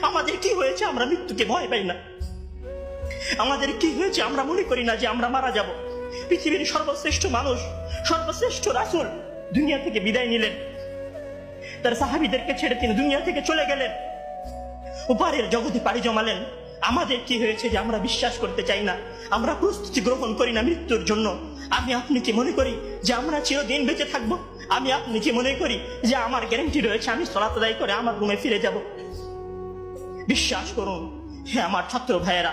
আমাদের কি হয়েছে আমরা মৃত্যুকে ভয় পাই না? আমাদের কি হয়েছে আমরা মনে করি না যে আমরা মারা যাব? পৃথিবীর সর্বশ্রেষ্ঠ মানুষ, সর্বশ্রেষ্ঠ রাসূল দুনিয়া থেকে বিদায় নিলেন, তার সাহাবীদেরকে ছেড়ে তিনি দুনিয়া থেকে চলে গেলেন, উপরের জগতে পাড়ি জমালেন। আমাদের কি হয়েছে যে আমরা বিশ্বাস করতে চাই না, আমরা প্রস্তুতি গ্রহণ করি না মৃত্যুর জন্য? আমি আপনি কি মনে করি যে আমরা চিরদিন বেঁচে থাকবো? আমি আপনি কি মনে করি যে আমার গ্যারান্টি রয়েছে আমি সালাত আদায় করে আমার রুমে ফিরে যাব? বিশ্বাস করুন হ্যাঁ আমার ছাত্র ভাইয়েরা,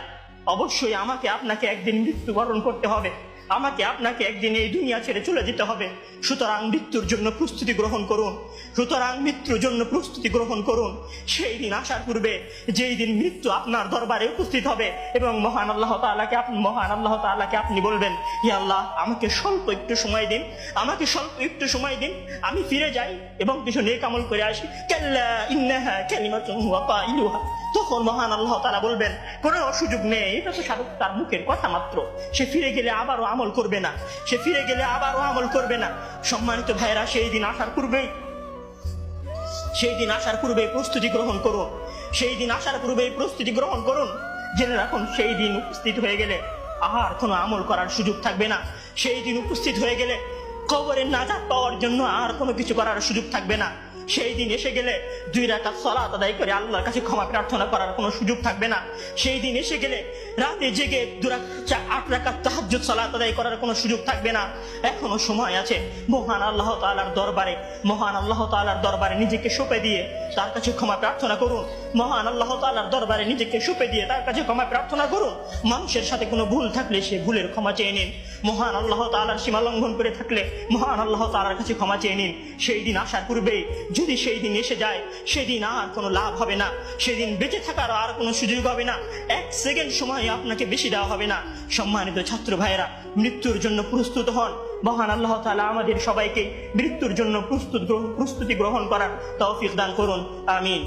অবশ্যই আমাকে আপনাকে একদিন মৃত্যুবরণ করতে হবে, আমাকে আপনাকে একদিন এই দুনিয়া ছেড়ে চলে যেতে হবে। সুতরাং মৃত্যুর জন্য প্রস্তুতি গ্রহণ করুন, সুতরাং মৃত্যুর জন্য প্রস্তুতি গ্রহণ করুন। সেই দিন আসার পূর্বে, যেই দিন মৃত্যু আপনার দরবারে উপস্থিত হবে এবং মহান আল্লাহ তাআলাকে আপনি বলবেন, হে আল্লাহ আমাকে স্বল্প একটু সময় দিন, আমাকে স্বল্প একটু সময় দিন, আমি ফিরে যাই এবং কিছু নেক আমল করে আসি। কাল্লা ইন্নাহা কালিমাতুন হুয়া কাইলুহা। তখন মহান আল্লাহ তাআলা বলবেন কোনো সুযোগ নেই, এটা তো সাধক তার মুখের কথা মাত্র, সে ফিরে গেলে আবারও আমল করবে না, সে ফিরে গেলে আবারও আমল করবে না। সম্মানিত ভাইরা, সেই দিন আসার পূর্বেই প্রস্তুতি গ্রহণ করুন, সেই দিন আসার পূর্বেই প্রস্তুতি গ্রহণ করুন। জেনে রাখুন সেই দিন উপস্থিত হয়ে গেলে আর কোনো আমল করার সুযোগ থাকবে না। সেই দিন উপস্থিত হয়ে গেলে কবরে নাজাত পাওয়ার জন্য আর কোনো কিছু করার সুযোগ থাকবে না। সেই দিন এসে গেলে 2 রাকাত সালাত আদায় করে আল্লাহর কাছে ক্ষমা প্রার্থনা করার কোনো সুযোগ থাকবে না। সেই দিন এসে গেলে রাতে জেগে 8 রাকাত তাহাজ্জুদ সালাত আদায় করার কোনো সুযোগ থাকবে না। এখনো সময় আছে। মহান আল্লাহ তাআলার দরবারে নিজেকে সঁপে দিয়ে তার কাছে ক্ষমা প্রার্থনা করুন। মহান আল্লাহ তাআলার দরবারে নিজেকে সঁপে দিয়ে তার কাছে ক্ষমা প্রার্থনা করুন। মানুষের সাথে কোনো ভুল থাকলে সে ভুলের ক্ষমা চেয়ে নিন। মহান আল্লাহ তাআলার সীমা লঙ্ঘন করে থাকলে মহান আল্লাহ তাআলার কাছে ক্ষমা চেয়ে নিন। সেই দিন আসার পূর্বেই যদি সেই দিন এসে যায়, সেদিন আর কোনো লাভ হবে না, সেদিন বেঁচে থাকার আর কোনো সুযোগ হবে না, 1 সেকেন্ড সময় আপনাকে বেশি দেওয়া হবে না। সম্মানিত ছাত্র ভাইয়েরা, মৃত্যুর জন্য প্রস্তুত হন। মহান আল্লাহ তাআলা আমাদের সবাইকে মৃত্যুর জন্য প্রস্তুতি গ্রহণ করার তৌফিক দান করুন। আমিন।